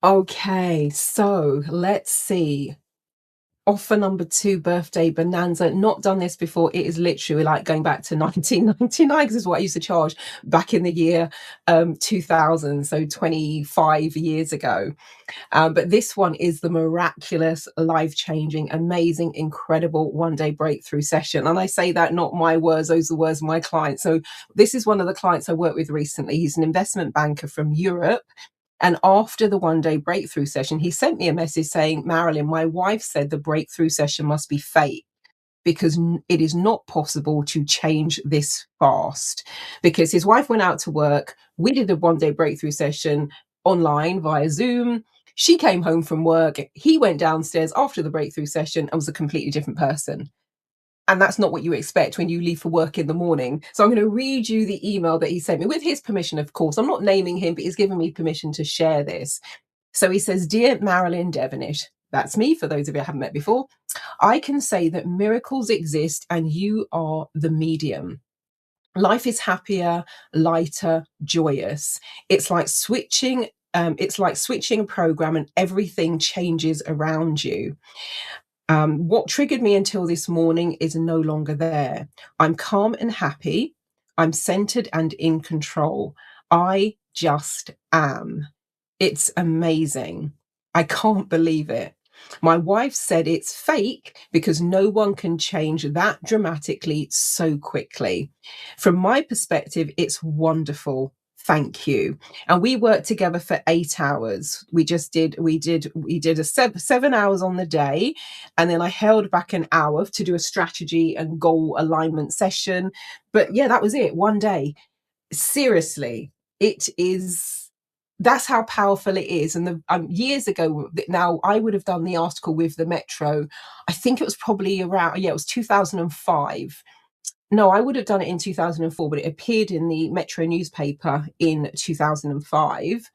Okay, so let's see. Offer number 2, birthday bonanza. Not done this before. It is literally like going back to 1999 because this is what I used to charge back in the year 2000, so 25 years ago. But this one is the miraculous, life-changing, amazing, incredible one-day breakthrough session. And I say that not my words, those are the words of my client. So this is one of the clients I worked with recently. He's an investment banker from Europe. And after the one-day breakthrough session, he sent me a message saying, Marilyn, my wife said the breakthrough session must be fake because it is not possible to change this fast. Because his wife went out to work. We did a one-day breakthrough session online via Zoom. She came home from work. He went downstairs after the breakthrough session and was a completely different person. And that's not what you expect when you leave for work in the morning. So I'm going to read you the email that he sent me with his permission, of course. I'm not naming him, but he's given me permission to share this. So he says, Dear Marilyn Devonish, that's me, for those of you I haven't met before, I can say that miracles exist and you are the medium. Life is happier, lighter, joyous. It's like switching a program and everything changes around you. What triggered me until this morning is no longer there. I'm calm and happy. I'm centered and in control. I just am. It's amazing. I can't believe it. My wife said it's fake because no one can change that dramatically so quickly. From my perspective, it's wonderful. Thank you. And we worked together for 8 hours. We did a 7 hours on the day. And then I held back an hour to do a strategy and goal alignment session. But yeah, that was it. One day. Seriously, it is, that's how powerful it is. And years ago now, I would have done the article with the Metro. I think it was probably around, it was 2005. No, I would have done it in 2004, but it appeared in the Metro newspaper in 2005.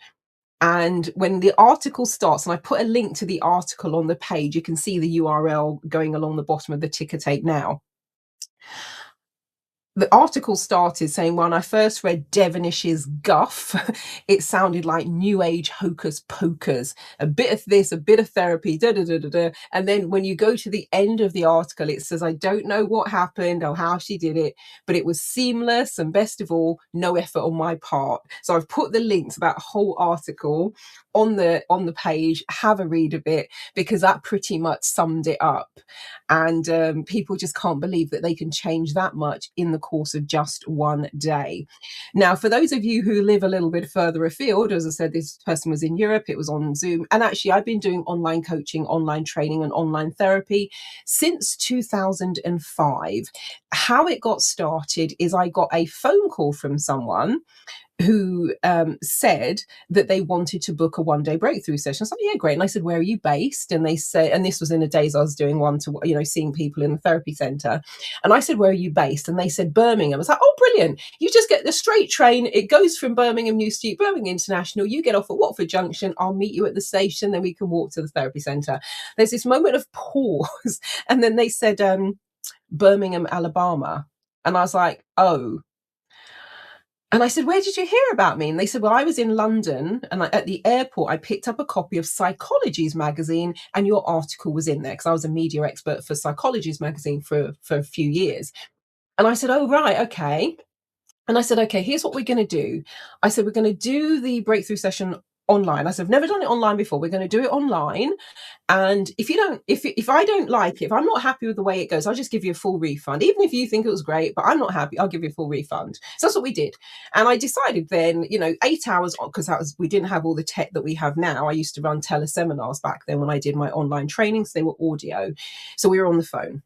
And when the article starts, and I put a link to the article on the page, you can see the URL going along the bottom of the ticker tape now. The article started saying, when I first read Devonish's guff, it sounded like new age hocus pocus, a bit of this, a bit of therapy, da da da da da. And then when you go to the end of the article, it says, I don't know what happened or how she did it, but it was seamless. And best of all, no effort on my part. So I've put the link to that whole article on the page. Have a read of it, because that pretty much summed it up. And people just can't believe that they can change that much in the course of just one day. Now, for those of you who live a little bit further afield, as I said, this person was in Europe, it was on Zoom. And actually, I've been doing online coaching, online training, and online therapy since 2005. How it got started is I got a phone call from someone who said that they wanted to book a one-day breakthrough session. I was like, yeah, great. And I said, where are you based? And they said, and this was in the days I was doing seeing people in the therapy center. And I said, where are you based? And they said, Birmingham. I was like, oh, brilliant. You just get the straight train. It goes from Birmingham New Street, Birmingham International. You get off at Watford Junction. I'll meet you at the station. Then we can walk to the therapy center. There's this moment of pause. And then they said, Birmingham, Alabama. And I was like, oh. And I said, where did you hear about me? And they said, well, I was in London, and at the airport, I picked up a copy of Psychology's magazine, and your article was in there, because I was a media expert for Psychology's magazine for a few years. And I said, oh, right, okay. And I said, okay, here's what we're going to do. I said, we're going to do the breakthrough session online. I said, I've never done it online before. We're going to do it online. And if I don't like it, if I'm not happy with the way it goes, I'll just give you a full refund. Even if you think it was great, but I'm not happy, I'll give you a full refund. So that's what we did. And I decided then, 8 hours, because we didn't have all the tech that we have now. I used to run teleseminars back then when I did my online trainings. They were audio. So we were on the phone.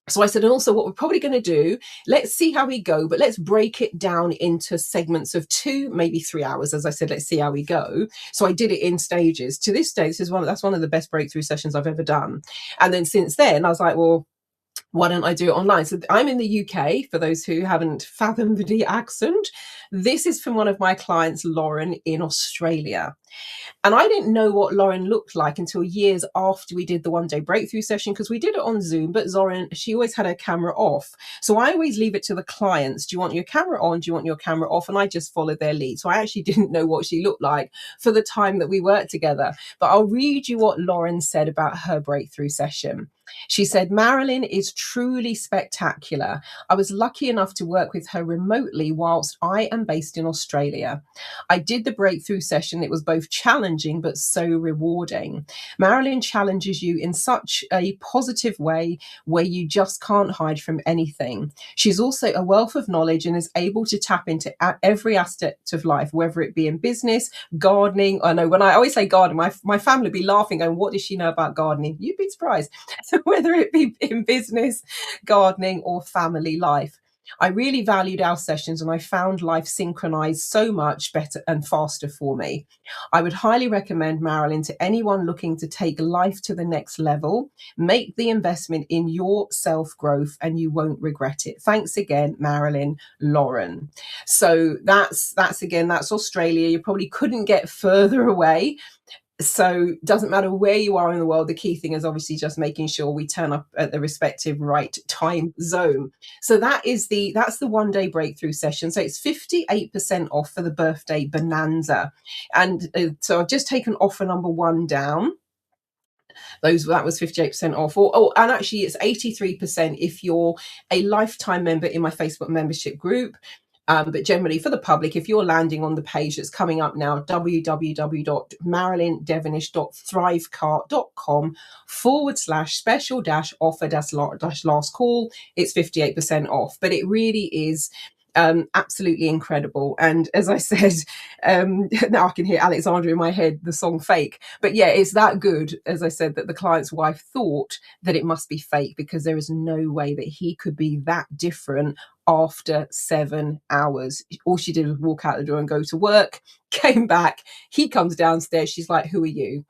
So I said, and also what we're probably going to do, let's see how we go, but let's break it down into segments of 2, maybe 3 hours. As I said, let's see how we go. So I did it in stages. To this day, that's one of the best breakthrough sessions I've ever done. And then since then, I was like, well, Why don't I do it online? So I'm in the UK, for those who haven't fathomed the accent. This is from one of my clients, Lauren, in Australia. And I didn't know what Lauren looked like until years after we did the one day breakthrough session, because we did it on Zoom, but Lauren, she always had her camera off. So I always leave it to the clients. Do you want your camera on? Do you want your camera off? And I just followed their lead. So I actually didn't know what she looked like for the time that we worked together. But I'll read you what Lauren said about her breakthrough session. She said, Marilyn is truly spectacular. I was lucky enough to work with her remotely whilst I am based in Australia. I did the breakthrough session. It was both challenging but so rewarding. Marilyn challenges you in such a positive way where you just can't hide from anything. She's also a wealth of knowledge and is able to tap into every aspect of life, whether it be in business, gardening. I know when I always say gardening, my family would be laughing, going, what does she know about gardening? You'd be surprised. So whether it be in business, gardening, or family life. I really valued our sessions and I found life synchronized so much better and faster for me. I would highly recommend Marilyn to anyone looking to take life to the next level. Make the investment in your self growth and you won't regret it. Thanks again, Marilyn. Lauren. So that's Australia. You probably couldn't get further away. So doesn't matter where you are in the world, the key thing is obviously just making sure we turn up at the respective right time zone. So that's the one day breakthrough session. So it's 58% off for the birthday bonanza. And so I've just taken offer number 1 down. That was 58% off. And actually it's 83% if you're a lifetime member in my Facebook membership group. But generally for the public, if you're landing on the page that's coming up now, www.marilyndevonish.thrivecart.com/special-offer-last call, it's 58% off. But it really is absolutely incredible. And as I said, now I can hear Alexandra in my head, the song Fake. But yeah, it's that good, as I said, that the client's wife thought that it must be fake, because there is no way that he could be that different after 7 hours. All she did was walk out the door and go to work, came back, he comes downstairs, she's like, who are you?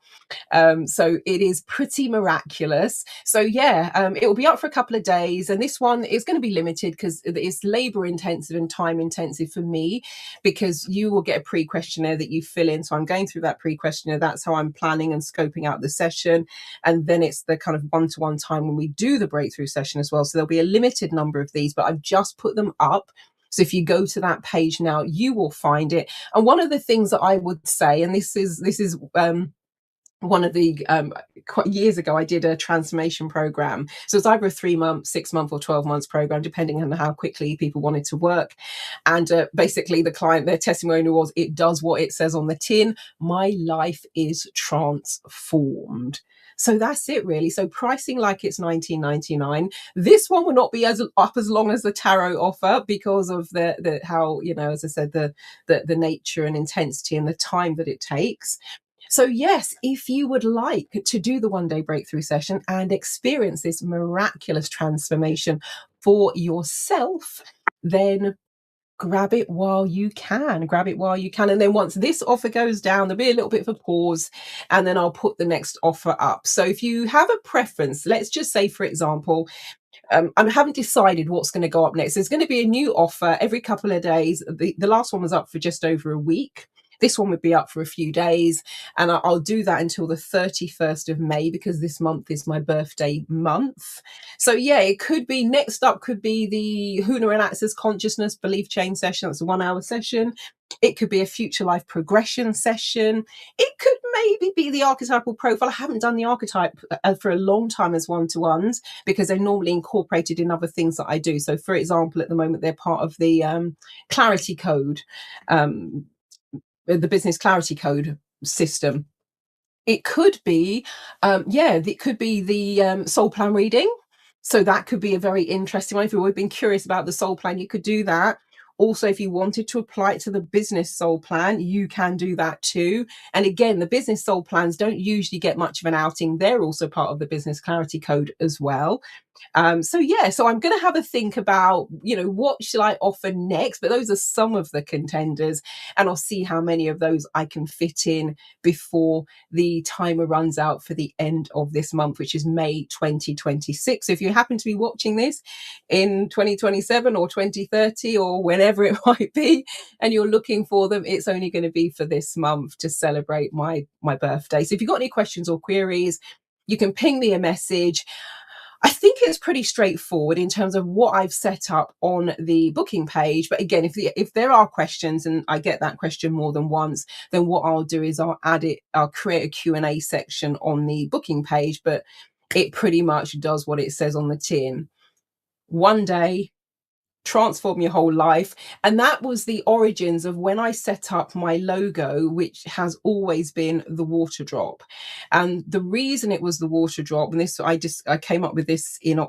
So it is pretty miraculous. So yeah, it will be up for a couple of days, and this one is going to be limited because it's labor intensive and time intensive for me, because you will get a pre-questionnaire that you fill in. So I'm going through that pre-questionnaire. That's how I'm planning and scoping out the session. And then it's the kind of one-to-one time when we do the breakthrough session as well. So there'll be a limited number of these, but I've just put them up. So if you go to that page now, you will find it. And one of the things that I would say, and this is one of the quite years ago, I did a transformation program. So it's either a 3-month, 6-month, or 12 months program, depending on how quickly people wanted to work. And basically, the client, their testimonial was, "It does what it says on the tin. My life is transformed." So that's it, really. So pricing like it's 19.99. This one will not be as long as the tarot offer, because of the how, as I said, the nature and intensity and the time that it takes. So yes, if you would like to do the one day breakthrough session and experience this miraculous transformation for yourself, then grab it while you can. And then once this offer goes down, there'll be a little bit of a pause, and then I'll put the next offer up. So if you have a preference, let's just say, for example, I haven't decided what's going to go up next. There's going to be a new offer every couple of days. The last one was up for just over a week. This one would be up for a few days, and I'll do that until the 31st of May, because this month is my birthday month. So yeah, it could be next up, could be the Huna and Access Consciousness Belief Change session. That's a 1-hour session. It could be a future life progression session. It could maybe be the archetypal profile. I haven't done the archetype for a long time as one-to-ones, because they're normally incorporated in other things that I do. So for example, at the moment, they're part of the clarity code, the business clarity code system. It could be, it could be the soul plan reading. So that could be a very interesting one. If you've always been curious about the soul plan, you could do that. Also, if you wanted to apply it to the business soul plan, you can do that too. And again, the business soul plans don't usually get much of an outing. They're also part of the business clarity code as well. So yeah, so I'm going to have a think about, what should I offer next? But those are some of the contenders, and I'll see how many of those I can fit in before the timer runs out for the end of this month, which is May 2026. So if you happen to be watching this in 2027 or 2030 or whenever it might be, and you're looking for them, it's only going to be for this month to celebrate my birthday. So if you've got any questions or queries, you can ping me a message. I think it's pretty straightforward in terms of what I've set up on the booking page. But again, if there are questions and I get that question more than once, then what I'll do is I'll create a Q&A section on the booking page, but it pretty much does what it says on the tin. One day, transform your whole life. And that was the origins of when I set up my logo, which has always been the water drop. And the reason it was the water drop, and this I came up with this in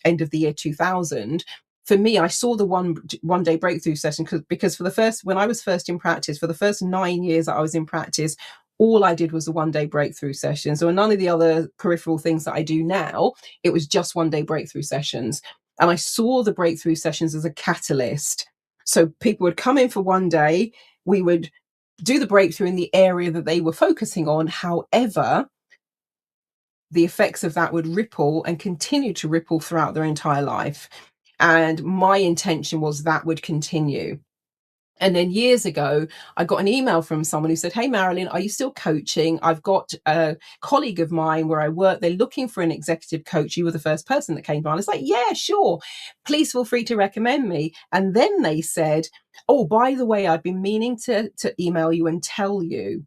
end of the year 2000. For me, I saw the one day breakthrough session because when I was first in practice, for the first 9 years that I was in practice, all I did was the one day breakthrough session. So none of the other peripheral things that I do now, it was just one day breakthrough sessions. And I saw the breakthrough sessions as a catalyst. So people would come in for one day, we would do the breakthrough in the area that they were focusing on. However, the effects of that would ripple and continue to ripple throughout their entire life. And my intention was that would continue. And then years ago, I got an email from someone who said, "Hey, Marilyn, are you still coaching? I've got a colleague of mine where I work. They're looking for an executive coach. You were the first person that came by." And it's like, "Yeah, sure. Please feel free to recommend me." And then they said, "Oh, by the way, I've been meaning to email you and tell you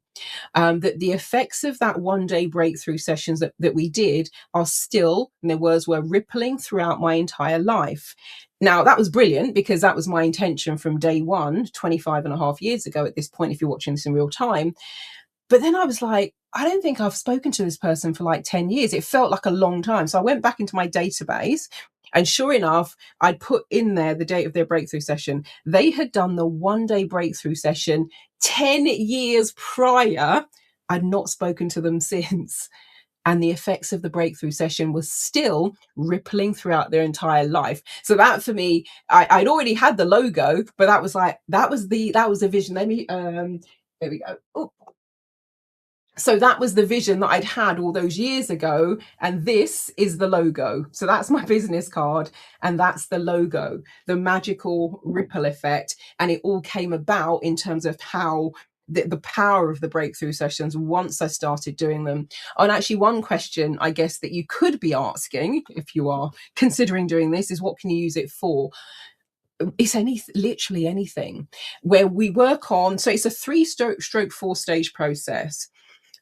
that the effects of that one day breakthrough sessions that we did are still," and their words were, "rippling throughout my entire life." Now, that was brilliant because that was my intention from day one, 25 and a half years ago at this point, if you're watching this in real time. But then I was like, I don't think I've spoken to this person for like 10 years. It felt like a long time. So I went back into my database, and sure enough, I'd put in there the date of their breakthrough session. They had done the one day breakthrough session 10 years prior. I'd not spoken to them since. And the effects of the breakthrough session was still rippling throughout their entire life. So that for me, I'd already had the logo, but that was the vision. Let me there we go. Oh, so that was the vision that I'd had all those years ago, and this is the logo. So that's my business card, and that's the logo, the magical ripple effect. And it all came about in terms of how the power of the breakthrough sessions once I started doing them. And actually, one question I guess that you could be asking if you are considering doing this is, what can you use it for? It's literally anything. Where we work on, so it's a 4-stage process.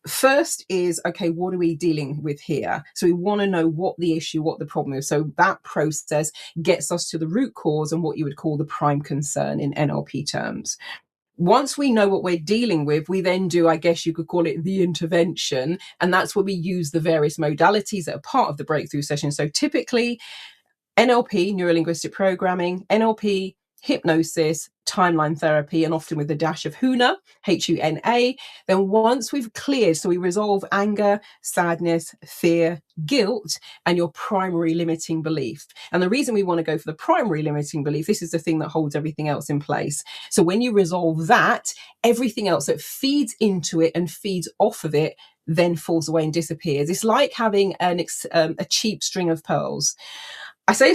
First is, okay, what are we dealing with here? So we want to know what the issue, what the problem is. So that process gets us to the root cause and what you would call the prime concern in NLP terms. Once we know what we're dealing with, we then do, I guess you could call it, the intervention. And that's where we use the various modalities that are part of the breakthrough session. So typically NLP, neuro-linguistic programming, NLP, hypnosis, timeline therapy, and often with a dash of HUNA, HUNA. Then once we've cleared, so we resolve anger, sadness, fear, guilt, and your primary limiting belief. And the reason we want to go for the primary limiting belief, this is the thing that holds everything else in place. So when you resolve that, everything else that feeds into it and feeds off of it then falls away and disappears. It's like having a cheap string of pearls. I say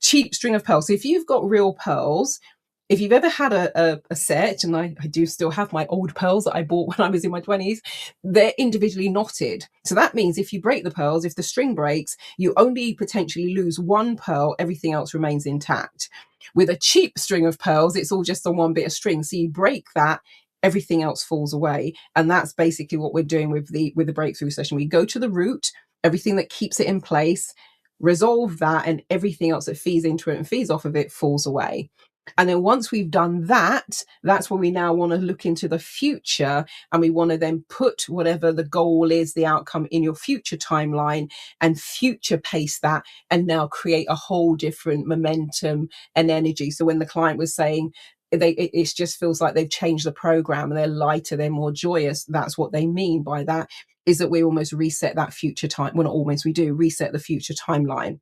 cheap string of pearls. So if you've got real pearls, if you've ever had a set, and I do still have my old pearls that I bought when I was in my 20s, they're individually knotted. So that means if you break the pearls, if the string breaks, you only potentially lose one pearl, everything else remains intact. With a cheap string of pearls, it's all just on one bit of string. So you break that, everything else falls away. And that's basically what we're doing with the breakthrough session. We go to the root, everything that keeps it in place, resolve that, and everything else that feeds into it and feeds off of it falls away. And then once we've done that, that's when we now want to look into the future, and we want to then put whatever the goal is, the outcome, in your future timeline and future pace that, and now create a whole different momentum and energy. So when the client was saying, it just feels like they've changed the program and they're lighter, they're more joyous. That's what they mean by that, is that we almost reset that future time. Well, not almost, we do reset the future timeline.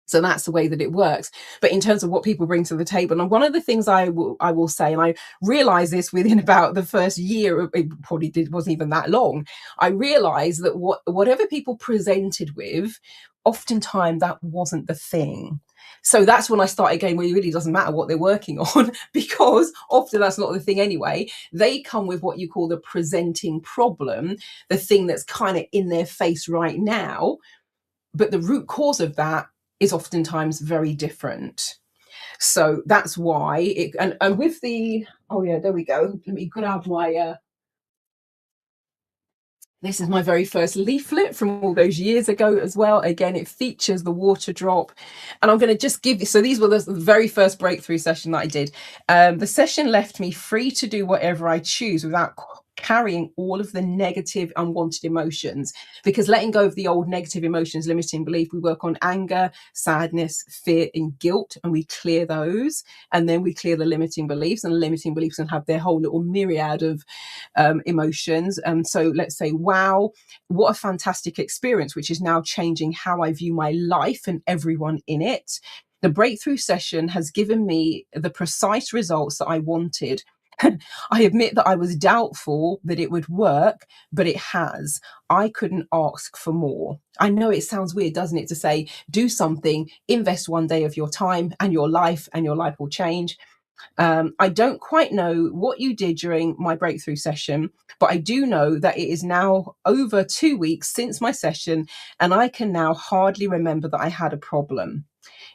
So that's the way that it works. But in terms of what people bring to the table, and one of the things I will say, and I realized this within about the first year, it probably wasn't even that long. I realized that whatever people presented with, oftentimes that wasn't the thing. So that's when I started going, well, it really doesn't matter what they're working on, because often that's not the thing anyway. They come with what you call the presenting problem, the thing that's kind of in their face right now, but the root cause of that is oftentimes very different. So that's why it, and with the, oh yeah, there we go. Let me grab my this is my very first leaflet from all those years ago as well. Again, it features the water drop. And I'm going to just give you, so these were the very first breakthrough session that I did. The session left me free to do whatever I choose without carrying all of the negative, unwanted emotions, because letting go of the old negative emotions, limiting belief, we work on anger, sadness, fear, and guilt, and we clear those. And then we clear the limiting beliefs, and the limiting beliefs can have their whole little myriad of emotions. And so let's say, wow, what a fantastic experience, which is now changing how I view my life and everyone in it. The breakthrough session has given me the precise results that I wanted. I admit that I was doubtful that it would work, but it has. I couldn't ask for more. I know it sounds weird, doesn't it, to say, do something, invest one day of your time and your life will change. I don't quite know what you did during my breakthrough session, but I do know that it is now over 2 weeks since my session, and I can now hardly remember that I had a problem.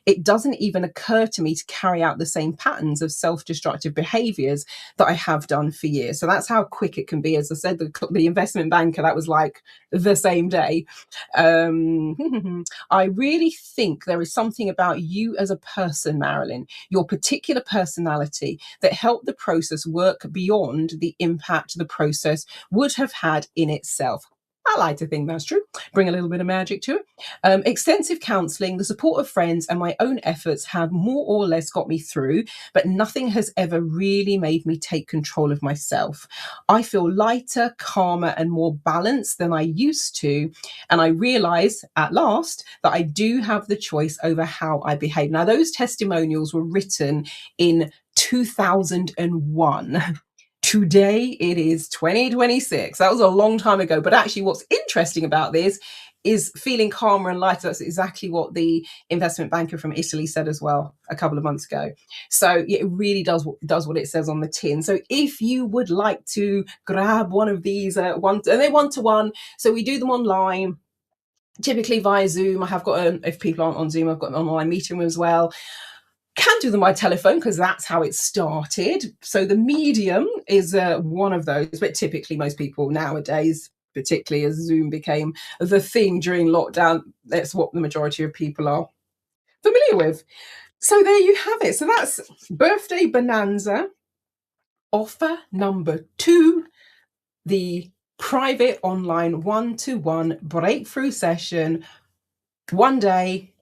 It doesn't even occur to me to carry out the same patterns of self-destructive behaviors that I have done for years. So that's how quick it can be. As I said, the investment banker, that was like the same day. I really think there is something about you as a person, Marilyn, your particular personality, that helped the process work beyond the impact the process would have had in itself. I like to think that's true. Bring a little bit of magic to it. Extensive counselling, the support of friends, and my own efforts have more or less got me through, but nothing has ever really made me take control of myself. I feel lighter, calmer, and more balanced than I used to. And I realise at last that I do have the choice over how I behave. Now, those testimonials were written in 2001. Today it is 2026. That was a long time ago. But actually, what's interesting about this is feeling calmer and lighter. That's exactly what the investment banker from Italy said as well a couple of months ago. So yeah, it really does what it says on the tin. So if you would like to grab one of these, and they're one-to-one, so we do them online, typically via Zoom. I have got, if people aren't on Zoom, I've got an online meeting room as well. Can do them by telephone because that's how it started. So the medium is one of those, but typically most people nowadays, particularly as Zoom became the thing during lockdown, that's what the majority of people are familiar with. So there you have it. So that's Birthday Bonanza, offer number 2, the private online one-to-one breakthrough session. One day,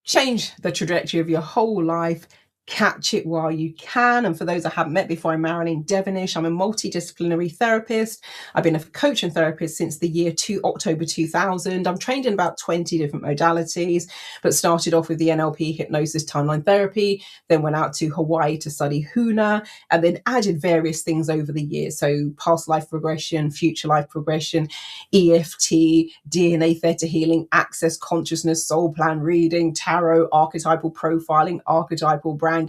change the trajectory of your whole life. Catch it while you can. And for those I haven't met before, I'm Marilyn Devonish. I'm a multidisciplinary therapist. I've been a coach and therapist since the year October 2000. I'm trained in about 20 different modalities, but started off with the NLP, hypnosis, timeline therapy, then went out to Hawaii to study Huna, and then added various things over the years. So past life regression, future life progression, EFT, DNA theta healing, access consciousness, soul plan reading, tarot, archetypal profiling, archetypal branding,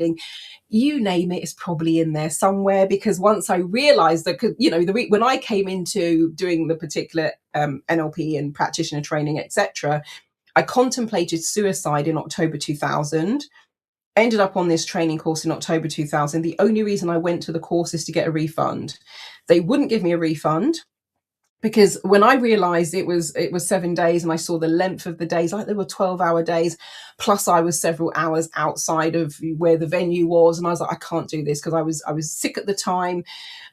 you name it, it's probably in there somewhere. Because once I realized that, when I came into doing the particular NLP and practitioner training, etc., I contemplated suicide in October 2000. Ended up on this training course in October 2000. The only reason I went to the course is to get a refund. They wouldn't give me a refund, because when I realized it was 7 days, and I saw the length of the days, like they were 12-hour days, plus I was several hours outside of where the venue was, and I was like, I can't do this, because I was sick at the time.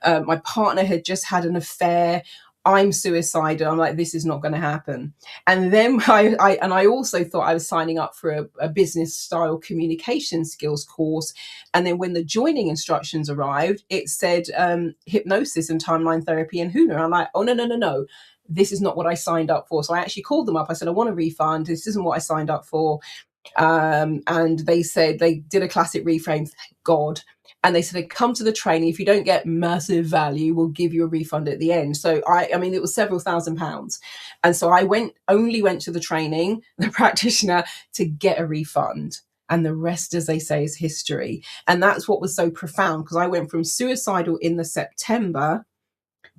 My partner had just had an affair. I'm suicidal. I'm like, this is not going to happen. And then I also thought I was signing up for a business style communication skills course. And then when the joining instructions arrived, it said hypnosis and timeline therapy and Huna. I'm like, oh, no, no, no, no. This is not what I signed up for. So I actually called them up. I said, I want a refund. This isn't what I signed up for. And they said, they did a classic reframe, thank God. And they said, come to the training. If you don't get massive value, we'll give you a refund at the end. So I mean, it was several £1,000s. And so I only went to the training, the practitioner, to get a refund. And the rest, as they say, is history. And that's what was so profound, because I went from suicidal in the September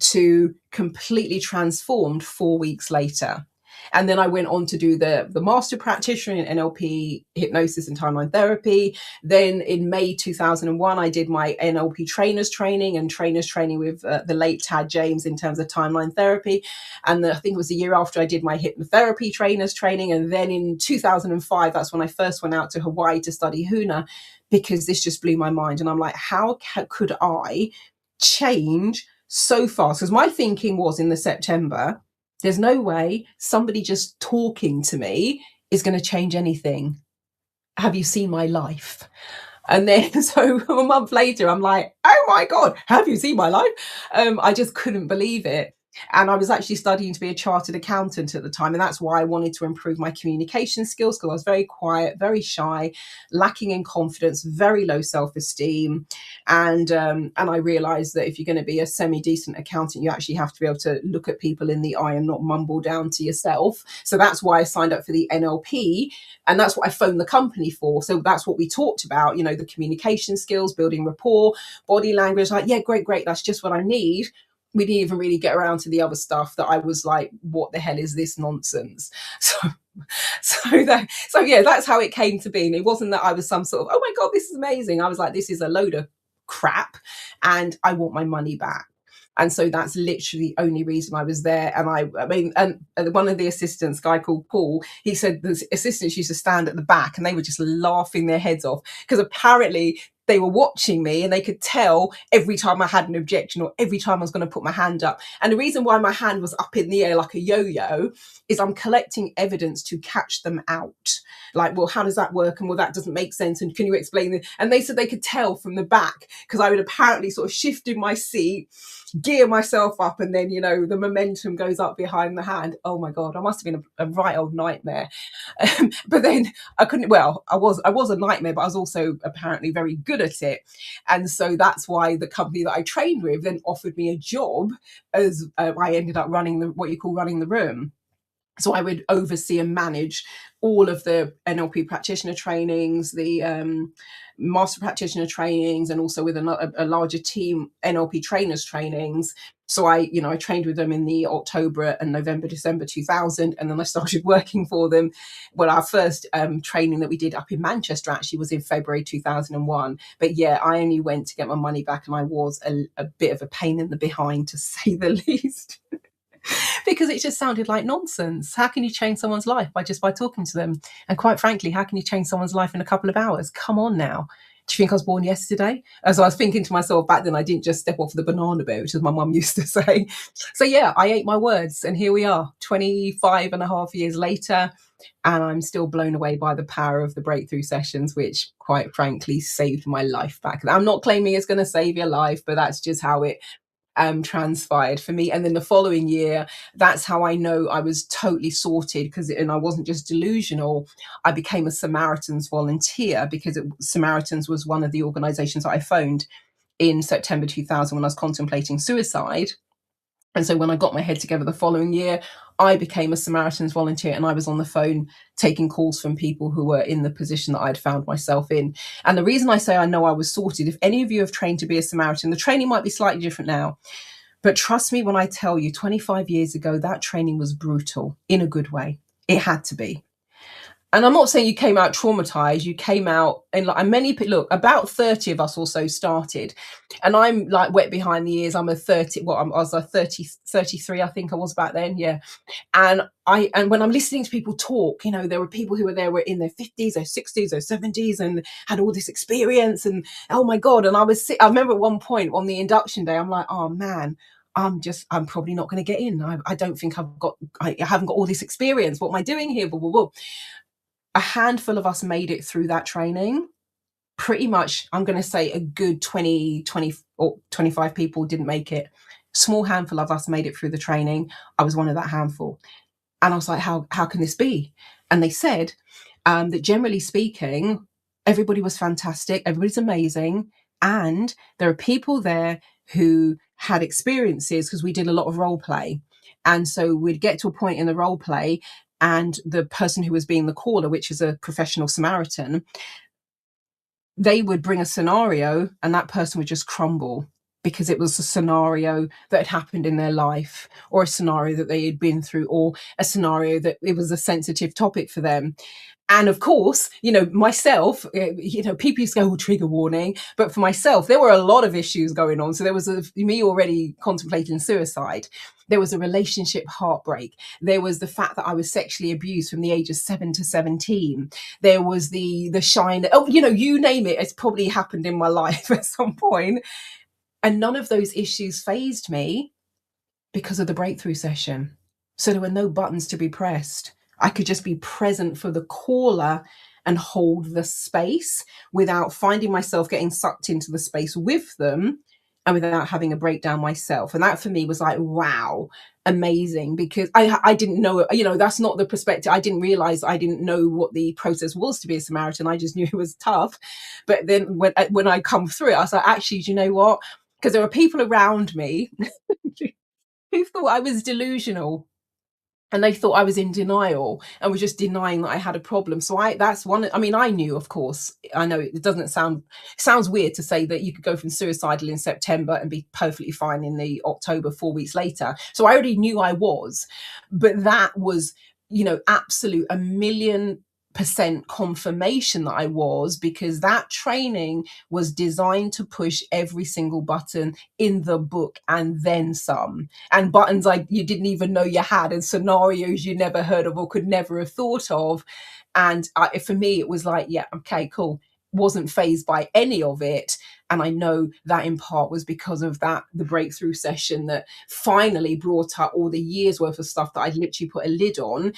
to completely transformed 4 weeks later. And then I went on to do the master practitioner in NLP, hypnosis and timeline therapy. Then in May 2001, I did my NLP trainers training with the late Tad James in terms of timeline therapy. And I think it was the year after I did my hypnotherapy trainers training. And then in 2005, that's when I first went out to Hawaii to study Huna, because this just blew my mind. And I'm like, how could I change so fast? Because my thinking was in the September, there's no way somebody just talking to me is going to change anything. Have you seen my life? And then so a month later, I'm like, oh my God, have you seen my life? I just couldn't believe it. And I was actually studying to be a chartered accountant at the time. And that's why I wanted to improve my communication skills, because I was very quiet, very shy, lacking in confidence, very low self-esteem. And I realized that if you're going to be a semi-decent accountant, you actually have to be able to look at people in the eye and not mumble down to yourself. So that's why I signed up for the NLP. And that's what I phoned the company for. So that's what we talked about, the communication skills, building rapport, body language. Like, yeah, great. That's just what I need. We didn't even really get around to the other stuff that I was like, what the hell is this nonsense? So yeah, that's how it came to be. And it wasn't that I was some sort of, oh my God, this is amazing. I was like, this is a load of crap and I want my money back. And so that's literally the only reason I was there. And I mean, and one of the assistants, guy called Paul, he said the assistants used to stand at the back and they were just laughing their heads off, because apparently they were watching me and they could tell every time I had an objection or every time I was going to put my hand up. And the reason why my hand was up in the air like a yo-yo is I'm collecting evidence to catch them out. Like, well, how does that work? And well, that doesn't make sense. And can you explain it? And they said they could tell from the back, because I would apparently sort of shift in my seat, gear myself up, and then the momentum goes up behind the hand. Oh my God, I must have been a right old nightmare. But then I couldn't. Well, I was a nightmare, but I was also apparently very good at it. And so that's why the company that I trained with then offered me a job as I ended up running what you call running the room. So I would oversee and manage all of the NLP practitioner trainings, the master practitioner trainings, and also with a larger team, NLP trainers trainings. So I trained with them in the October and November, December 2000. And then I started working for them. Well, our first training that we did up in Manchester actually was in February 2001. But yeah, I only went to get my money back, and I was a bit of a pain in the behind, to say the least. Because it just sounded like nonsense. How can you change someone's life by talking to them? And quite frankly, how can you change someone's life in a couple of hours? Come on now. Do you think I was born yesterday? As I was thinking to myself back then, I didn't just step off the banana boat, which as my mum used to say. So yeah, I ate my words, and here we are 25 and a half years later, and I'm still blown away by the power of the breakthrough sessions, which quite frankly saved my life back. I'm not claiming it's going to save your life, but that's just how it transpired for me. And then the following year, that's how I know I was totally sorted, and I wasn't just delusional. I became a Samaritan's volunteer, because Samaritans was one of the organizations that I phoned in September 2000 when I was contemplating suicide. And so when I got my head together the following year, I became a Samaritan's volunteer, and I was on the phone taking calls from people who were in the position that I'd found myself in. And the reason I say I know I was sorted, if any of you have trained to be a Samaritan, the training might be slightly different now. But trust me when I tell you, 25 years ago, that training was brutal in a good way. It had to be. And I'm not saying you came out traumatized. You came out, and about 30 of us or so started. And I'm like wet behind the ears. I'm a 30, I was a 33, I think I was back then. Yeah. And when I'm listening to people talk, there were people who were in their 50s or 60s or 70s and had all this experience, and oh my God. And I remember at one point on the induction day, I'm like, oh man, I'm probably not going to get in. I don't think I haven't got all this experience. What am I doing here? Blah, blah, blah. A handful of us made it through that training. Pretty much, I'm going to say a good 20 or 25 people didn't make it. Small handful of us made it through the training. I was one of that handful. And I was like, how can this be? And they said that generally speaking, everybody was fantastic, everybody's amazing. And there are people there who had experiences, because we did a lot of role play. And so we'd get to a point in the role play, and the person who was being the caller, which is a professional Samaritan, they would bring a scenario and that person would just crumble because it was a scenario that had happened in their life, or a scenario that they had been through, or a scenario that it was a sensitive topic for them. And of course, myself, people used to go, trigger warning. But for myself, there were a lot of issues going on. So there was me already contemplating suicide. There was a relationship heartbreak. There was the fact that I was sexually abused from the age of 7 to 17. There was the shine. Oh, you name it. It's probably happened in my life at some point. And none of those issues fazed me because of the breakthrough session. So there were no buttons to be pressed. I could just be present for the caller and hold the space without finding myself getting sucked into the space with them, and without having a breakdown myself. And that for me was like, wow, amazing, because I didn't know, that's not the perspective. I didn't realize, I didn't know what the process was to be a Samaritan. I just knew it was tough. But then when I come through it, I was like, actually, do you know what? Because there were people around me who thought I was delusional, and they thought I was in denial and was just denying that I had a problem. So that's one. I mean, I knew, of course. I know it sounds weird to say that you could go from suicidal in September and be perfectly fine in the October 4 weeks later. So I already knew I was, but that was, absolute 1,000,000% confirmation that I was, because that training was designed to push every single button in the book and then some, and buttons you didn't even know you had, and scenarios you never heard of or could never have thought of. And for me, it was like, yeah, okay, cool. Wasn't fazed by any of it. And I know that in part was because of the breakthrough session that finally brought up all the years worth of stuff that I'd literally put a lid on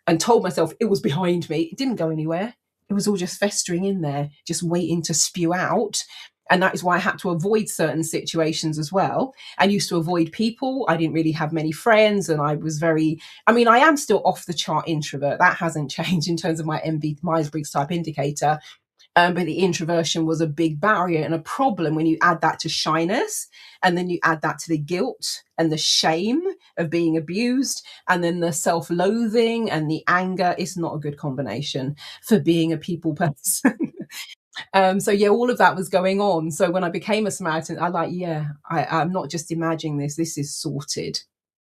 and told myself it was behind me. It didn't go anywhere. It was all just festering in there, just waiting to spew out. And that is why I had to avoid certain situations as well. I used to avoid people. I didn't really have many friends. And I was I am still off the chart introvert. That hasn't changed in terms of my Myers-Briggs type indicator. But the introversion was a big barrier and a problem when you add that to shyness, and then you add that to the guilt and the shame of being abused, and then the self-loathing and the anger. It's not a good combination for being a people person. So yeah, all of that was going on. So when I became a Samaritan, I'm not just imagining this. This is sorted.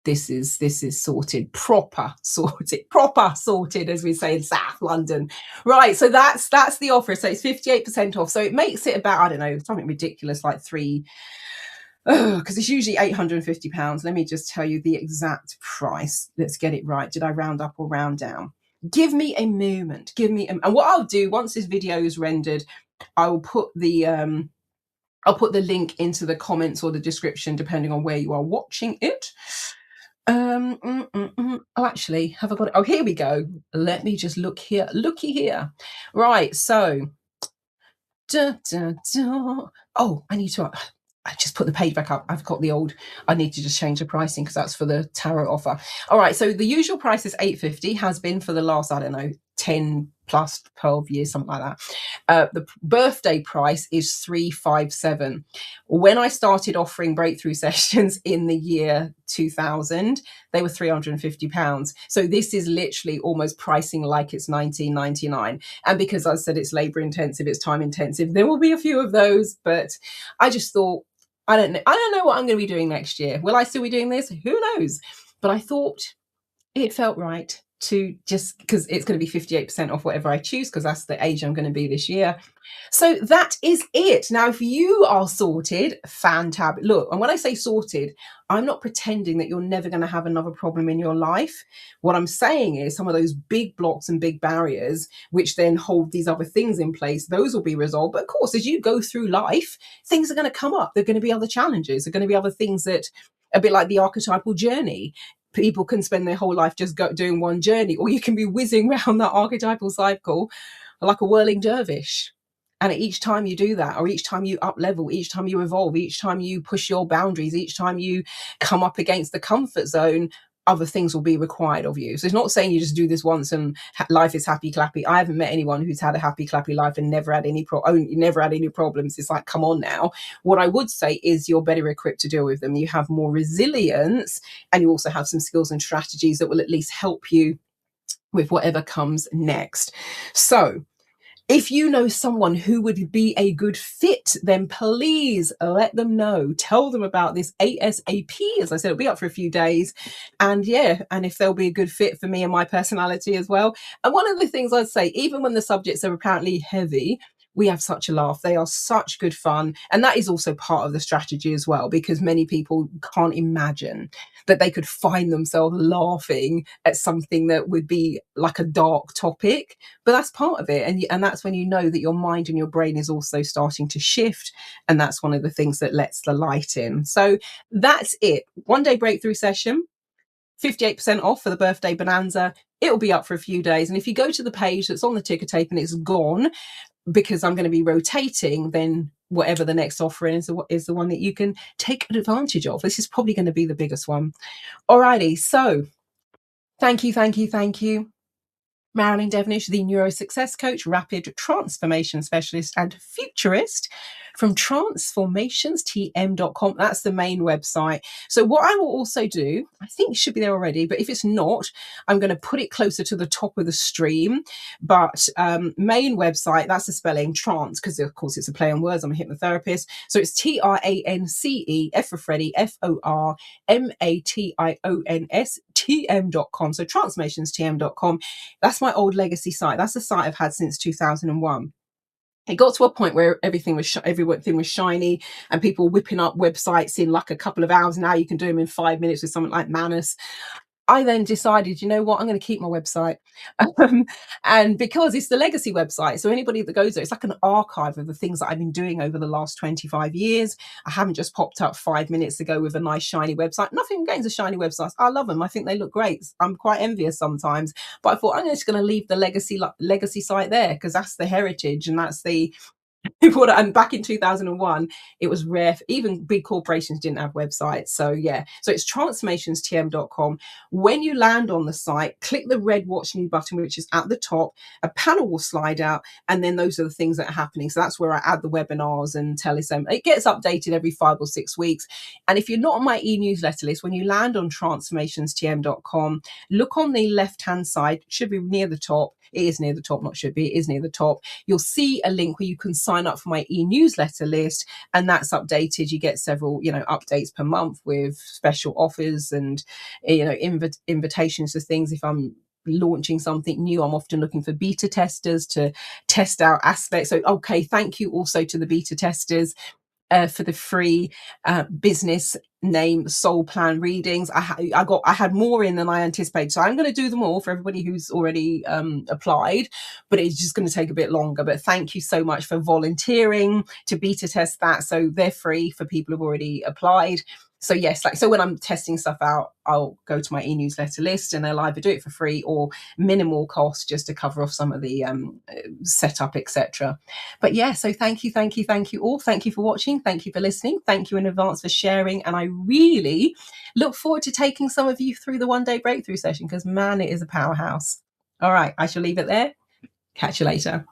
This is sorted, proper sorted, as we say in South London. Right, so that's the offer. So it's 58% off. So it makes it about, I don't know, something ridiculous like because it's usually £850. Let me just tell you the exact price. Let's get it right. Did I round up or round down? Give me a moment. And what I'll do once this video is rendered, I will put the link into the comments or the description, depending on where you are watching it. Oh, actually, have I got it? Oh, here we go. Let me just look here. Looky here. Right, so oh, I just put the page back up. I've got I need to just change the pricing because that's for the tarot offer. All right, so the usual price is £850, has been for the last, I don't know, 10 plus 12 years, something like that. The birthday price is £357. When I started offering breakthrough sessions in the year 2000, they were £350. So this is literally almost pricing like it's $19.99. And because I said it's labor intensive, it's time intensive, there will be a few of those. But I just thought, I don't know what I'm going to be doing next year. Will I still be doing this? Who knows? But I thought it felt right to, just because it's going to be 58% off whatever I choose, because that's the age I'm going to be this year. So that is it. Now, if you are sorted, fantastic. Look, and when I say sorted, I'm not pretending that you're never going to have another problem in your life. What I'm saying is some of those big blocks and big barriers, which then hold these other things in place, those will be resolved. But of course, as you go through life, things are going to come up. There are going to be other challenges. There are going to be other things that A bit like the archetypal journey. People can spend their whole life just doing one journey, or you can be whizzing around that archetypal cycle like a whirling dervish. And each time you do that, or each time you up level, each time you evolve, each time you push your boundaries, each time you come up against the comfort zone, other things will be required of you. So it's not saying you just do this once and life is happy clappy. I haven't met anyone who's had a happy clappy life and never had any never had any problems. It's like, come on now. What I would say is you're better equipped to deal with them. You have more resilience, and you also have some skills and strategies that will at least help you with whatever comes next. So if you know someone who would be a good fit, then please let them know. Tell them about this ASAP. As I said, it'll be up for a few days. And yeah, and if they'll be a good fit for me and my personality as well. And one of the things I'd say, even when the subjects are apparently heavy, we have such a laugh. They are such good fun. And that is also part of the strategy as well, because many people can't imagine that they could find themselves laughing at something that would be like a dark topic. But that's part of it. And that's when you know that your mind and your brain is also starting to shift. And that's one of the things that lets the light in. So that's it. 1 day breakthrough session. 58% off for the birthday bonanza. It'll be up for a few days. And if you go to the page that's on the ticker tape and it's gone, because I'm going to be rotating, then whatever the next offer is the one that you can take advantage of. This is probably going to be the biggest one. Alrighty, so thank you. Marilyn Devonish, the Neuro Success Coach, Rapid Transformation Specialist, and Futurist from transformationstm.com. That's the main website. So what I will also do, I think it should be there already, but if it's not, I'm going to put it closer to the top of the stream. But main website, that's the spelling, trance, because of course it's a play on words. I'm a hypnotherapist. So it's TRANCE, F for Freddie, FORMATIONS, TM.com. So transformationstm.com. That's my old legacy site. That's the site I've had since 2001. It got to a point where everything was shiny, and people were whipping up websites in like a couple of hours. Now you can do them in 5 minutes with something like Manus. I then decided, you know what, I'm going to keep my website. And because it's the legacy website, so anybody that goes there, it's like an archive of the things that I've been doing over the last 25 years. I haven't just popped up 5 minutes ago with a nice shiny website. Nothing against the shiny websites. I love them. I think they look great. I'm quite envious sometimes. But I thought I'm just going to leave the legacy site there, because that's the heritage and that's the and back in 2001, it was rare. Even big corporations didn't have websites. So yeah, so it's transformationstm.com. When you land on the site, click the red watch new button, which is at the top. A panel will slide out, and then those are the things that are happening. So that's where I add the webinars and telesem. It gets updated every 5 or 6 weeks. And if you're not on my e-newsletter list, when you land on transformationstm.com, look on the left-hand side. It should be near the top. It is near the top, not should be. It is near the top. You'll see a link where you can sign up for my e-newsletter list, and that's updated. You get several, updates per month with special offers and, invitations to things. If I'm launching something new, I'm often looking for beta testers to test out aspects. So, okay, thank you also to the beta testers. For the free business name soul plan readings. I had more in than I anticipated, so I'm going to do them all for everybody who's already applied, but it's just going to take a bit longer. But thank you so much for volunteering to beta test that. So they're free for people who've already applied. So yes, so when I'm testing stuff out, I'll go to my e-newsletter list, and they'll either do it for free or minimal cost, just to cover off some of the setup, etc. But yeah, so thank you all. Thank you for watching. Thank you for listening. Thank you in advance for sharing. And I really look forward to taking some of you through the 1 day breakthrough session, because man, it is a powerhouse. All right, I shall leave it there. Catch you later.